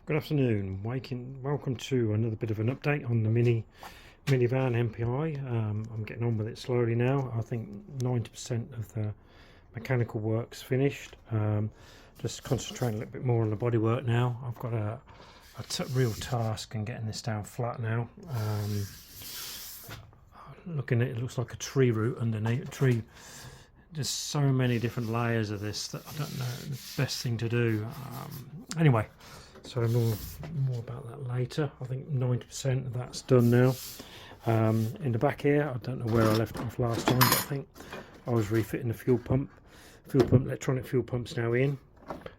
Good afternoon. Welcome to another bit of an update on the minivan MPI. I'm getting on with it slowly now. I think 90% of the mechanical work's finished. Just concentrating a little bit more on the bodywork now. I've got a real task in getting this down flat now. Looking at it, looks like a tree root underneath. There's so many different layers of this that I don't know the best thing to do. Anyway. So more about that later. I think 90% of that's done now. In the back here, I don't know where I left off last time, but I think I was refitting the fuel pump. Electronic fuel pump's now in.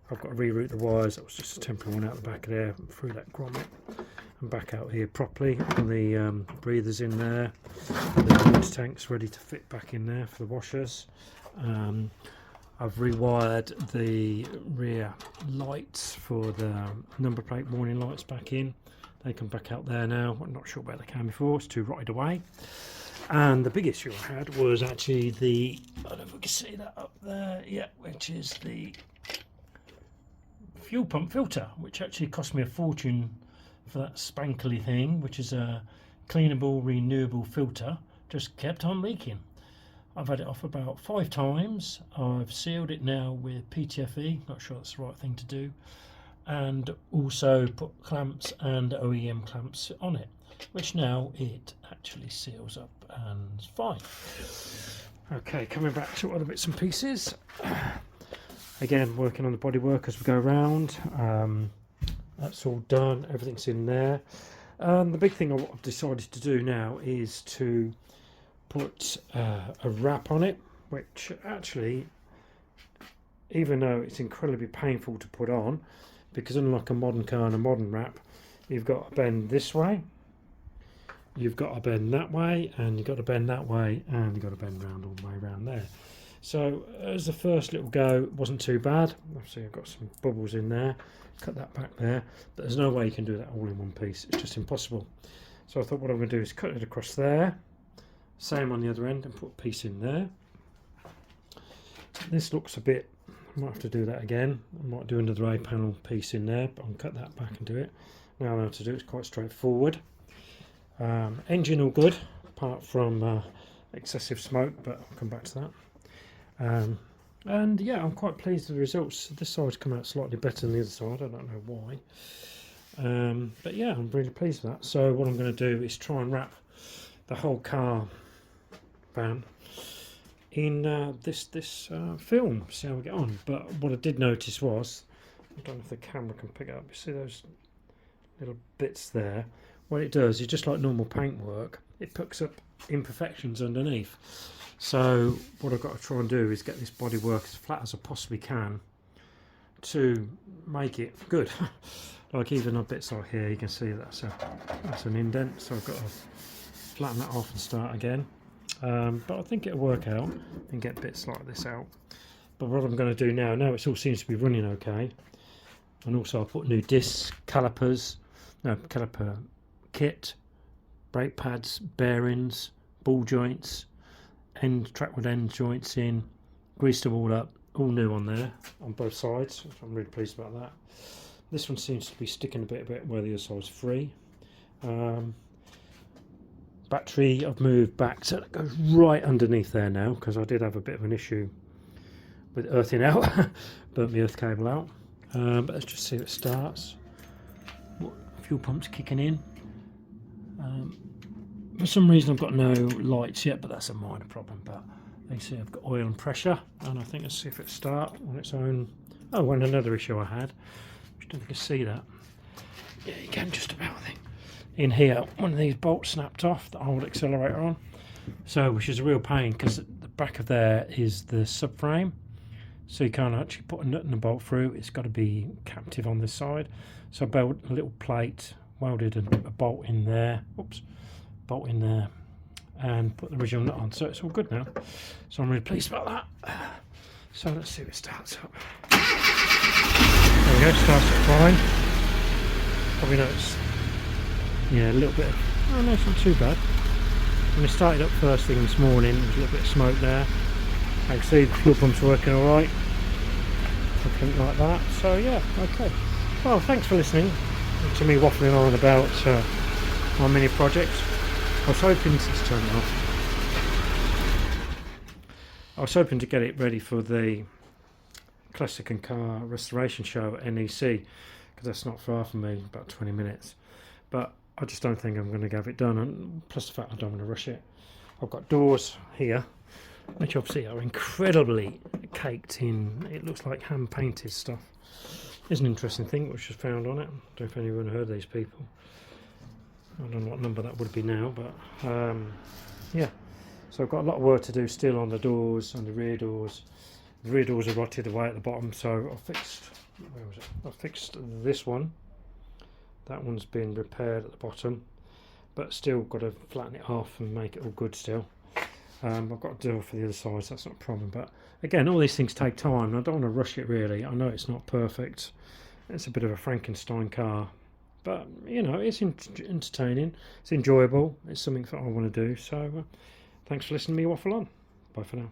I've got to reroute the wires. That was just a temporary one out the back of there, through that grommet, and back out here properly. And the breathers in there. The water tank's ready to fit back in there for the washers. I've rewired the rear lights for the number plate warning lights back in. They come back out there now. I'm not sure where they came before, it's too rotted away. And the big issue I had was actually I don't know if we can see that up there, yeah, which is the fuel pump filter, which actually cost me a fortune for that spankly thing, which is a cleanable, renewable filter, just kept on leaking. I've had it off about 5 times. I've sealed it now with PTFE, not sure that's the right thing to do, and also put clamps and OEM clamps on it, which now it actually seals up and is fine. Okay, coming back to other bits and pieces. Again, working on the bodywork as we go around. That's all done, everything's in there. The big thing I've decided to do now is to put a wrap on it, which actually, even though it's incredibly painful to put on, because unlike a modern car and a modern wrap, you've got to bend this way, you've got to bend that way, and you've got to bend that way, and you've got to bend round all the way around there. So as the first little go, it wasn't too bad. Obviously I've got some bubbles in there, cut that back there, but there's no way you can do that all in one piece. It's just impossible. So I thought what I'm going to do is cut it across there, same on the other end, and put a piece in there. This looks a bit, I might have to do that again. I might do another A panel piece in there, but I'll cut that back and do it. Now I know how to do it, it's quite straightforward. Engine all good, apart from excessive smoke, but I'll come back to that. And yeah, I'm quite pleased with the results. This side's come out slightly better than the other side, I don't know why. But yeah, I'm really pleased with that. So what I'm going to do is try and wrap the whole car van in this film, see how we get on. But what I did notice was, I don't know if the camera can pick it up, you see those little bits there? What it does is, just like normal paint work, it picks up imperfections underneath. So what I've got to try and do is get this bodywork as flat as I possibly can to make it good. Like even on bits like here, you can see that's an indent, so I've got to flatten that off and start again. But I think it'll work out and get bits like this out. But what I'm going to do now it all seems to be running okay, and also I'll put new discs, caliper kit, brake pads, bearings, ball joints, trackwood end joints in, greased them all up, all new on there on both sides. I'm really pleased about that. This one seems to be sticking a bit where the other side's free. Battery I've moved back so it goes right underneath there now, because I did have a bit of an issue with earthing out. Burnt my earth cable out. But let's just see if it starts. Fuel pump's kicking in. For some reason I've got no lights yet, but that's a minor problem. But you see I've got oil and pressure, and I think let's see if it starts on its own. Oh, and another issue I had, I don't know if you can see that. Yeah, you can just about, I think. In here, one of these bolts snapped off that I hold accelerator on, so which is a real pain, because the back of there is the subframe, so you can't actually put a nut and a bolt through. It's got to be captive on this side. So I built a little plate, welded a bolt in there, bolt in there, and put the original nut on, so it's all good now. So I'm really pleased about that. So let's see if it starts up. There we go, starts up fine. Probably noticed, yeah, a little bit. Oh no, it's not too bad. When it started up first thing this morning, there was a little bit of smoke there. I can see the fuel pump's working alright. Something like that. So yeah, okay. Well, thanks for listening. to me waffling on about my mini project. I was hoping to turn it off. I was hoping to get it ready for the Classic and Car Restoration Show at NEC, because that's not far from me, about 20 minutes. But I just don't think I'm going to have it done, and plus the fact I don't want to rush it. I've got doors here, which obviously are incredibly caked in, it looks like hand painted stuff. Here's an interesting thing which was found on it. I don't know if anyone heard of these people. I don't know what number that would be now, but yeah. So I've got a lot of work to do still on the doors, on the rear doors. The rear doors are rotted away at the bottom, so I fixed, where was it? I fixed this one. That one's been repaired at the bottom, but still got to flatten it off and make it all good still. I've got to do it for the other sides, that's not a problem. But again, all these things take time. I don't want to rush it really. I know it's not perfect. It's a bit of a Frankenstein car, but you know, it's entertaining, it's enjoyable, it's something that I want to do. So thanks for listening to me waffle on. Bye for now.